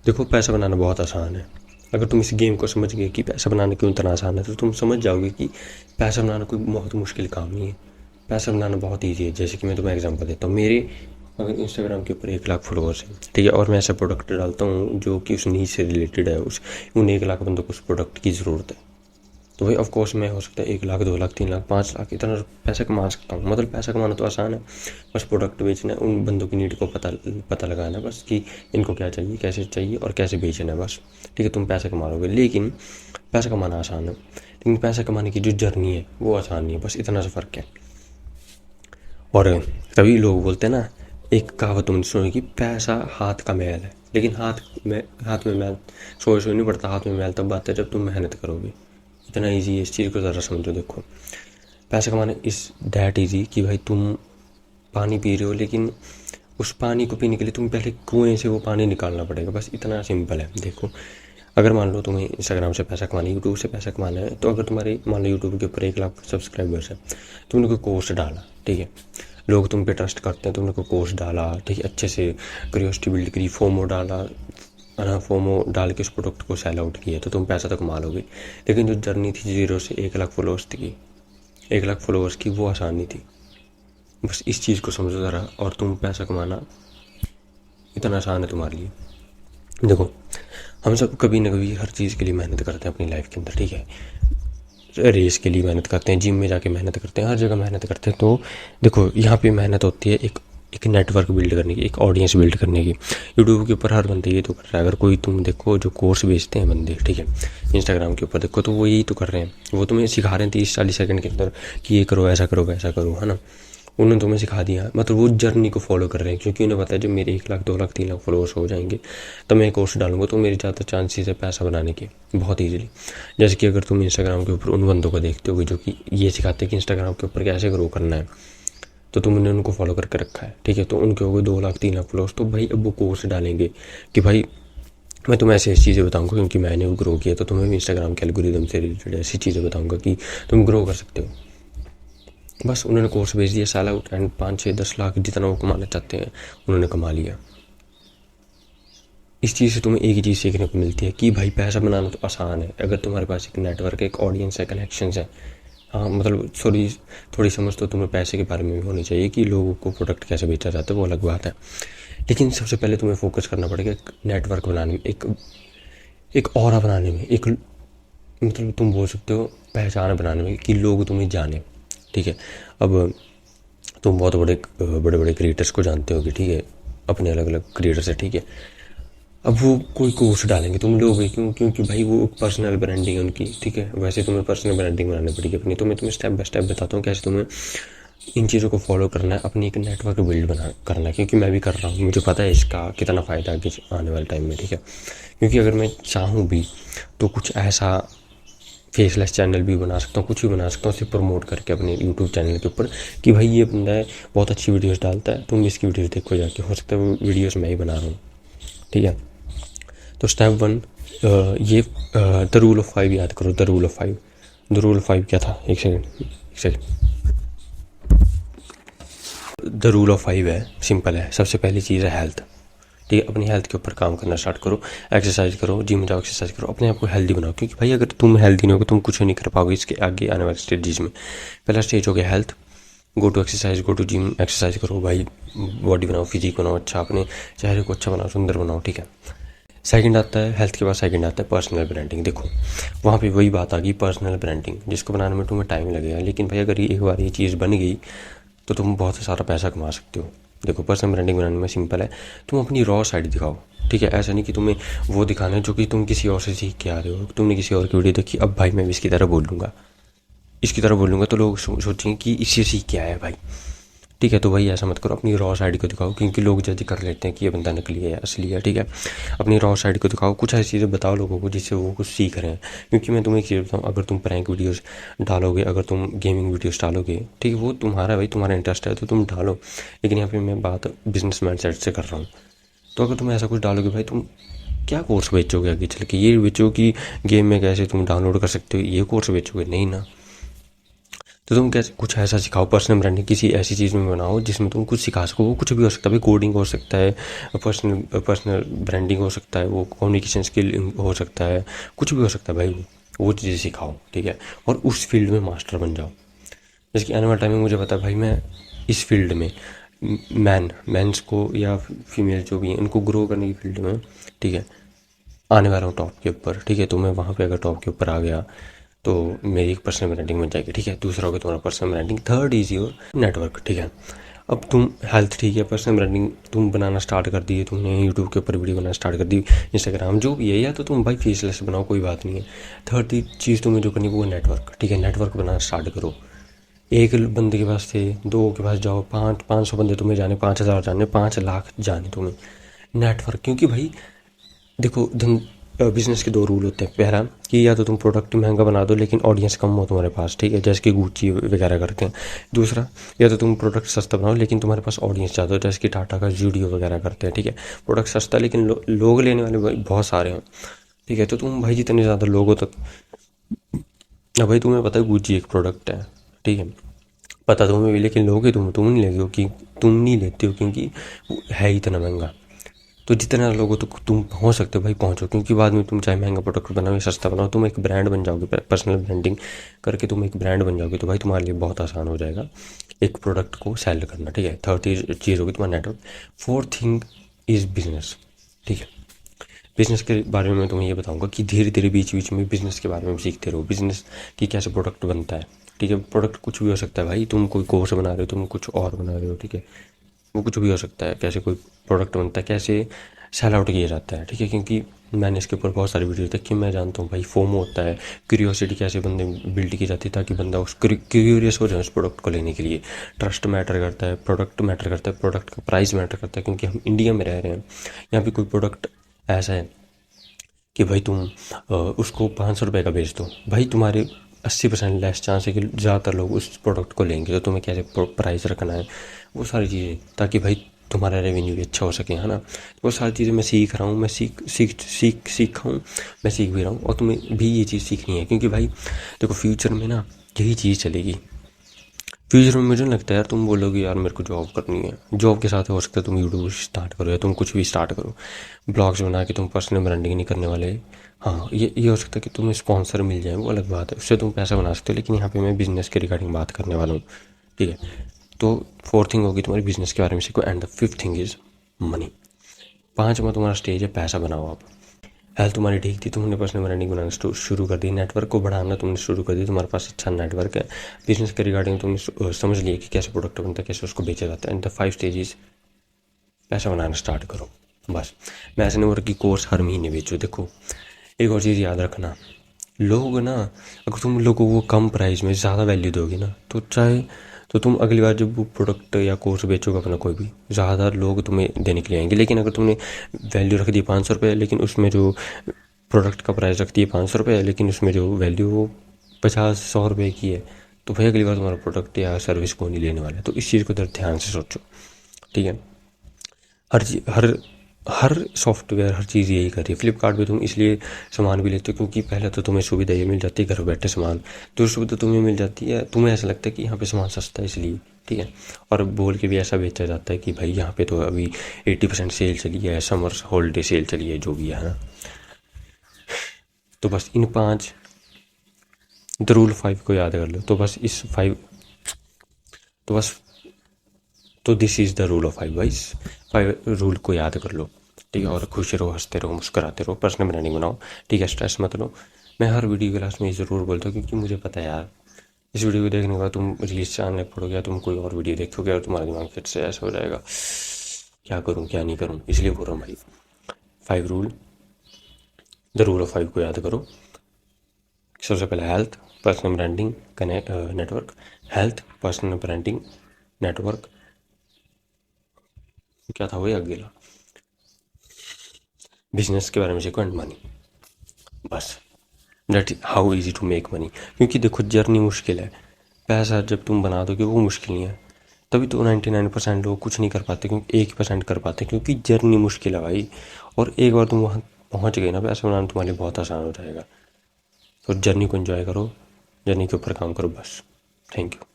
देखो, पैसा बनाना बहुत आसान है। अगर तुम इस गेम को समझ गए कि पैसा बनाना क्यों इतना आसान है, तो तुम समझ जाओगे कि पैसा बनाना कोई बहुत मुश्किल काम नहीं है। पैसा बनाना बहुत ईजी है। जैसे कि मैं तुम्हें एग्जांपल देता हूँ। मेरे अगर इंस्टाग्राम के ऊपर 1 लाख फॉलोअर्स हैं, ठीक है, और मैं ऐसा प्रोडक्ट डालता हूँ जो कि उस नीच से रिलेटेड है, उन 1 लाख बंदों को उस प्रोडक्ट की ज़रूरत है, तो भाई ऑफ कोर्स मैं हो सकता है 1 लाख, 2 लाख, 3 लाख, 5 लाख इतना पैसा कमा सकता हूँ। मतलब पैसा कमाना तो आसान है। बस प्रोडक्ट बेचना है, उन बंदों की नीड को पता लगाना है बस, कि इनको क्या चाहिए, कैसे चाहिए और कैसे बेचना है बस। ठीक है, तुम पैसा कमा लोगे। लेकिन पैसा कमाना आसान है, लेकिन पैसा कमाने की जो जर्नी है वो आसान नहीं है। बस इतना सा फ़र्क है। और तभी लोग बोलते हैं ना, एक कहावत तुमने सुनी कि पैसा हाथ का मैल है। लेकिन हाथ में मैल सोए नहीं पड़ता। हाथ में मैल तब आता है जब तुम मेहनत करोगे। इतना ईजी है, इस चीज़ को ज़रा समझो। देखो, पैसा कमाना इज़ डैट ईजी कि भाई तुम पानी पी रहे हो, लेकिन उस पानी को पीने के लिए तुम्हें पहले कुएं से वो पानी निकालना पड़ेगा। बस इतना सिंपल है। देखो, अगर मान लो तुम्हें इंस्टाग्राम से पैसा कमाना है, यूट्यूब से पैसा कमाना है, तो अगर तुम्हारे मान लो यूट्यूब के ऊपर 1 लाख सब्सक्राइबर्स है, तुमने कोई कोर्स डाला, ठीक है, लोग तुम पे ट्रस्ट करते हैं, तुमने कोई कोर्स डाला, ठीक है, अच्छे से क्यूरियोसिटी बिल्ड करी, फोमो डाला, है ना, फोमो डाल के उस प्रोडक्ट को सेल आउट किया, तो तुम पैसा तो कमा लोगे। लेकिन जो जर्नी थी 0 से 1 लाख फॉलोअर्स की, 1 लाख फॉलोअर्स की, वो आसान नहीं थी। बस इस चीज़ को समझो ज़रा, और तुम पैसा कमाना इतना आसान है तुम्हारे लिए। देखो, हम सब कभी ना कभी हर चीज़ के लिए मेहनत करते हैं अपनी लाइफ के अंदर, ठीक है। रेस के लिए मेहनत करते हैं, जिम में जाके मेहनत करते हैं, हर जगह मेहनत करते हैं। तो देखो, यहाँ पे मेहनत होती है एक नेटवर्क बिल्ड करने की, एक ऑडियंस बिल्ड करने की। यूट्यूब के ऊपर हर बंदे ये तो कर रहा है। अगर कोई तुम देखो जो कोर्स बेचते हैं बंदे, ठीक है, इंस्टाग्राम के ऊपर देखो, तो वो यही तो कर रहे हैं। वो तुम्हें सिखा रहे हैं 30-40 सेकंड के अंदर कि ये करो, ऐसा करो, वैसा करो, है ना। उन्होंने तुम्हें सिखा दिया, मतलब वो जर्नी को फॉलो कर रहे हैं, क्योंकि उन्हें पता है जब मेरे 1 लाख, 2 लाख, 3 लाख फॉलोअर्स हो जाएंगे, तो मैं कोर्स डालूंगा तो मेरे ज़्यादा चांसेस है पैसा बनाने के, बहुत ईजिली। जैसे कि अगर तुम इंस्टाग्राम के ऊपर उन बंदों को देखते हो जो कि ये सिखाते हैं कि इंस्टाग्राम के ऊपर कैसे ग्रो करना है, तो तुमने उनको फॉलो करके रखा है, ठीक है, तो उनके हो गए 2 लाख, 3 लाख फॉलोअर्स, तो भाई अब वो कोर्स डालेंगे कि भाई मैं तुम्हें ऐसी ऐसी चीज़ें बताऊंगा, क्योंकि मैंने वो ग्रो किया, तो तुम्हें भी इंस्टाग्राम के एल्गोरिदम से रिलेटेड ऐसी चीज़ें बताऊंगा कि तुम ग्रो कर सकते हो। बस उन्होंने कोर्स भेज दिया, साल आउट, एंड 5-6-10 लाख जितना वो कमाना चाहते हैं उन्होंने कमा लिया। इस चीज़ से तुम्हें एक ही चीज़ सीखने को मिलती है कि भाई पैसा बनाना तो आसान है, अगर तुम्हारे पास एक नेटवर्क है, एक ऑडियंस है, कनेक्शंस है। हाँ, मतलब थोड़ी समझ तो तुम्हें पैसे के बारे में भी होनी चाहिए कि लोगों को प्रोडक्ट कैसे बेचा जाता है, वो अलग बात है। लेकिन सबसे पहले तुम्हें फोकस करना पड़ेगा एक नेटवर्क बनाने में, एक ऑरा बनाने में, एक मतलब तुम बोल सकते हो पहचान बनाने में, कि लोग तुम्हें जाने, ठीक है। अब तुम बहुत बड़े बड़े क्रिएटर्स को जानते होगे, ठीक है, अपने अलग अलग क्रिएटर्स है, ठीक है। अब वो कोई कोर्स डालेंगे, तुम लोगे क्यों? क्योंकि भाई वो पर्सनल ब्रांडिंग है उनकी, ठीक है। वैसे तुम्हें पर्सनल ब्रांडिंग बनानी पड़ेगी अपनी। तो मैं तुम्हें स्टेप बाय स्टेप बताता हूँ कैसे तुम्हें इन चीज़ों को फॉलो करना है, अपनी एक नेटवर्क बिल्ड बना करना है, क्योंकि मैं भी कर रहा हूँ, मुझे पता है इसका कितना फ़ायदा आगे आने वाले टाइम में, ठीक है। क्योंकि अगर मैं चाहूँ भी तो कुछ ऐसा फेसलेस चैनल भी बना सकता हूँ, कुछ भी बना सकता हूँ, उसे प्रमोट करके अपने यूट्यूब चैनल के ऊपर, कि भाई ये बंदा है, बहुत अच्छी वीडियोस डालता है, तुम इसकी वीडियोस देखो जाके, हो सकता है वो वीडियोस मैं ही बना रहा हूँ, ठीक है। तो स्टेप 1, ये द रूल ऑफ 5 याद करो। The rule of 5, the rule of 5 क्या था? एक सेकेंड। द रूल ऑफ 5 है, सिंपल है। सबसे पहली चीज़ है हेल्थ, ठीक है। अपनी हेल्थ के ऊपर काम करना स्टार्ट करो, एक्सरसाइज करो, जिम जाओ, एक्सरसाइज करो, अपने आप को हेल्दी बनाओ, क्योंकि भाई अगर तुम हेल्दी नहीं होगे तुम कुछ नहीं कर पाओगे इसके आगे आने वाले स्टेजेस में। पहला स्टेज हो गया health, go to exercise, go to gym, exercise करो भाई, बॉडी बनाओ, फिजिक बनाओ अच्छा, अपने चेहरे को अच्छा बनाओ, सुंदर बनाओ, ठीक है। सेकंड आता है हेल्थ के बाद, सेकंड आता है पर्सनल ब्रांडिंग। देखो, वहाँ पे वही बात आ गई, पर्सनल ब्रांडिंग, जिसको बनाने में तुम्हें टाइम लगेगा, लेकिन भाई अगर एक बार ये चीज़ बन गई तो तुम बहुत सारा पैसा कमा सकते हो। देखो, पर्सनल ब्रांडिंग बनाने में सिंपल है, तुम अपनी रॉ साइड दिखाओ, ठीक है। ऐसा नहीं कि तुम्हें वो दिखाना है जो कि तुम किसी और से सीख के आ रहे हो। तुमने किसी और की वीडियो देखी, अब भाई मैं भी इसकी तरह बोलूँगा तो लोग सोचेंगे कि इससे सीख के आया है भाई, ठीक है। तो भाई ऐसा मत करो, अपनी रॉ साइड को दिखाओ, क्योंकि लोग जज कर लेते हैं कि ये बंदा नकली है, असली है, ठीक है। अपनी रॉ साइड को दिखाओ, कुछ ऐसी चीज़ें बताओ लोगों को जिससे वो कुछ सीख रहे हैं। क्योंकि मैं तुम्हें एक चीज़ बताऊँ, अगर तुम प्रैंक वीडियोस डालोगे, अगर तुम गेमिंग वीडियोस डालोगे, ठीक है, वो तुम्हारा भाई, तुम्हारा इंटरेस्ट है तो तुम डालो, लेकिन यहाँ पे मैं बात बिजनेस माइंडसेट से कर रहा हूँ। तो अगर तुम ऐसा कुछ डालोगे भाई, तुम क्या कोर्स बेचोगे आगे चल के? ये बेचो कि गेम में कैसे तुम डाउनलोड कर सकते हो, ये कोर्स बेचोगे? नहीं ना। तो तुम कैसे कुछ ऐसा सिखाओ, पर्सनल ब्रांडिंग किसी ऐसी चीज़ में बनाओ जिसमें तुम कुछ सिखा सको। वो कुछ भी हो सकता है भाई, कोडिंग हो सकता है, पर्सनल पर्सनल ब्रांडिंग हो सकता है, वो कम्युनिकेशन स्किल हो सकता है, कुछ भी हो सकता है भाई। वो चीज़ें सिखाओ, ठीक है, और उस फील्ड में मास्टर बन जाओ। जैसे कि आने वाले टाइम में मुझे पता है भाई, मैं इस फील्ड में मेंस को या फीमेल जो भी हैं इनको ग्रो करने की फील्ड में, ठीक है, आने वाला हूँ टॉप के ऊपर, ठीक है। तो मैं वहाँ पे अगर टॉप के ऊपर आ गया तो मेरी एक पर्सनल ब्रांडिंग बन जाएगी, ठीक है। दूसरा होगा तुम्हारा personal branding, third is your network, ठीक है। अब तुम हेल्थ, ठीक है, पर्सनल ब्रांडिंग तुम बनाना स्टार्ट कर दिए, तुमने यूट्यूब के ऊपर वीडियो बनाना स्टार्ट कर दी, इंस्टाग्राम जो भी है, या तो तुम भाई फेसलेस बनाओ, कोई बात नहीं है। थर्ड चीज़ तुम्हें जो करनी है वो है नेटवर्क, ठीक है। नेटवर्क बनाना स्टार्ट करो। एक बंदे के पास थे, दो के पास जाओ, 500 बंदे तुम्हें जाने, 5,000 जाने, 5 लाख जाने तुम्हें। नेटवर्क, क्योंकि भाई देखो, बिजनेस के दो रूल होते हैं। पहला कि या तो तुम प्रोडक्ट महंगा बना दो लेकिन ऑडियंस कम हो तुम्हारे पास, ठीक है, जैसे कि गुच्ची वगैरह करते हैं। दूसरा, या तो तुम प्रोडक्ट सस्ता बनाओ लेकिन तुम्हारे पास ऑडियंस ज़्यादा हो, जैसे कि टाटा का जूडियो वगैरह करते हैं, ठीक है। प्रोडक्ट सस्ता लेकिन लोग लेने वाले बहुत सारे हैं, ठीक है। तो तुम भाई जितने ज़्यादा लोगों तक, अब भाई तुम्हें पता है गुच्ची एक प्रोडक्ट है, ठीक है, पता तुम्हें भी, लेकिन लोगे तुम नहीं लेते हो, कि तुम नहीं लेते हो क्योंकि वो है इतना महंगा। तो जितना लोगों तक तुम पहुंच सकते हो भाई पहुंचो, क्योंकि बाद में तुम चाहे महंगा प्रोडक्ट बनाओ या सस्ता बनाओ, तुम एक ब्रांड बन जाओगे। पर्सनल ब्रांडिंग करके तुम एक ब्रांड बन जाओगे, तो भाई तुम्हारे लिए बहुत आसान हो जाएगा एक प्रोडक्ट को सेल करना, ठीक है। थर्ड चीज़ होगी तुम्हारा network. Fourth thing is business, ठीक है। बिजनेस के बारे में मैं तुम्हें ये बताऊंगा कि धीरे धीरे बीच बीच में बिजनेस के बारे में सीखते रहो, बिजनेस की कैसे प्रोडक्ट बनता है, ठीक है। प्रोडक्ट कुछ भी हो सकता है भाई, तुम कोई कोर्स बना रहे हो, तुम कुछ और बना रहे हो, ठीक है, वो कुछ भी हो सकता है। कैसे कोई प्रोडक्ट बनता है, कैसे सेल आउट किया जाता है, ठीक है। क्योंकि मैंने इसके ऊपर बहुत सारी वीडियो देखी, मैं जानता हूँ भाई फोमो होता है, क्यूरियोसिटी कैसे बंदे बिल्ड की जाती है ताकि बंदा उस क्यूरियस हो जाए उस प्रोडक्ट को लेने के लिए। ट्रस्ट मैटर करता है, प्रोडक्ट मैटर करता है, प्रोडक्ट का प्राइस मैटर करता है, क्योंकि हम इंडिया में रह रहे हैं। यहाँ पे कोई प्रोडक्ट ऐसा है कि भाई तुम उसको 500 रुपये का बेच दो, भाई तुम्हारे 80% लेस चांस है कि ज़्यादातर लोग उस प्रोडक्ट को लेंगे। तो तुम्हें कैसे प्राइस रखना है, वो सारी चीज़ें, ताकि भाई तुम्हारा रेवेन्यू भी अच्छा हो सके, है ना। तो वो सारी चीज़ें मैं सीख रहा हूँ, मैं सीखा हूँ, मैं सीख भी रहा हूँ, और तुम्हें भी ये चीज़ सीखनी है, क्योंकि भाई देखो फ्यूचर में ना यही चीज़ चलेगी। फ्यूचर में मुझे नहीं लगता यार तुम बोलोगे यार मेरे को जॉब करनी है, जॉब के साथ हो सकता है तुम यूट्यूब स्टार्ट करो या तुम कुछ भी स्टार्ट करो, ब्लॉग्स बना के तुम पर्सनल ब्रांडिंग नहीं करने वाले। हाँ, ये हो सकता है कि तुम्हें स्पॉन्सर मिल जाए, वो अलग बात है, उससे तुम पैसा बना सकते हो, लेकिन यहाँ पे मैं बिजनेस के रिगार्डिंग बात करने वाला हूँ, ठीक है। तो फोर्थ थिंग होगी तुम्हारी बिजनेस के बारे में सीखो, and the fifth thing is money. पाँचवा तुम्हारा स्टेज है पैसा बनाओ आप। हेल्थ तुम्हारी ठीक थी, तुमने पर्सनल ब्रांडिंग बनाना शुरू कर दी, नेटवर्क को बढ़ाना तुमने शुरू कर दी, तुम्हारे पास अच्छा नेटवर्क है, बिजनेस के रिगार्डिंग तुमने समझ लिया कि कैसे प्रोडक्ट बनता है, कैसे उसको बेचा जाता है, एंड द 5 स्टेजेस, पैसा बनाना स्टार्ट करो बस। मैं ऐसे नहीं बोल रहा कि कोर्स हर महीने बेचो। देखो एक और चीज़ याद रखना, लोग ना, अगर तुम लोगों को कम प्राइस में ज़्यादा वैल्यू दोगे ना, तो चाहे तो तुम अगली बार जब वो प्रोडक्ट या कोर्स बेचोगे अपना कोई भी, ज़्यादा लोग तुम्हें देने के लिए आएंगे। लेकिन अगर तुमने वैल्यू रख दी 500 रुपये, लेकिन उसमें जो प्रोडक्ट का प्राइस रखती है 500 रुपये, लेकिन उसमें जो वैल्यू वो 50-100 रुपये की है, तो भाई अगली बार तुम्हारा प्रोडक्ट या सर्विस को नहीं लेने वाला है। तो इस चीज़ को ध्यान से सोचो, ठीक है। हर चीज हर हर सॉफ्टवेयर, हर चीज़ यही कर रही है। फ्लिपकार्ट पे तुम इसलिए सामान भी लेते हो क्योंकि पहले तो तुम्हें सुविधा ये मिल जाती है घर बैठे सामान, दूसरी सुविधा तुम्हें मिल जाती है, तुम्हें ऐसा लगता है कि यहाँ पे सामान सस्ता है इसलिए, ठीक है। और बोल के भी ऐसा बेचा जाता है कि भाई यहाँ पे तो अभी 80% सेल चली है, समर हॉलीडे सेल चली है, जो भी है ना। तो बस इन 5 द रूल 5 को याद कर लो। तो बस इस 5, तो बस तो this is the rule of 5 wise, 5 rule को याद कर लो, ठीक है। और खुश रहो, हंसते रहो, मुस्कुराते रहो, पर्सनल ब्रांडिंग बनाओ, ठीक है, स्ट्रेस मत लो। मैं हर वीडियो के लास्ट में ये ज़रूर बोलता हूँ क्योंकि मुझे पता है यार, इस वीडियो को देखने के बाद तुम रील्स चलाने पड़ोगे या तुम कोई और वीडियो देखोगे और तुम्हारा दिमाग फिर से ऐसा हो जाएगा क्या करूँ क्या नहीं करूँ। इसलिए बोल रहा हूँ भाई, 5 रूल, द रूल ऑफ 5 को याद करो। सबसे पहले health, personal branding, connect, network. Health, personal branding, network, क्या था वो अगला, बिजनेस के बारे में सीखो, एंड मनी। बस that how easy to make money. क्योंकि देखो जर्नी मुश्किल है, पैसा जब तुम बना दोगे वो मुश्किल नहीं है। तभी तो 99% लोग कुछ नहीं कर पाते, क्योंकि 1% कर पाते, क्योंकि जर्नी मुश्किल है भाई। और एक बार तुम वहाँ पहुँच गए ना, पैसा बनाना तुम्हारे लिए बहुत आसान हो जाएगा। तो जर्नी को एंजॉय करो, जर्नी के ऊपर काम करो बस। Thank you.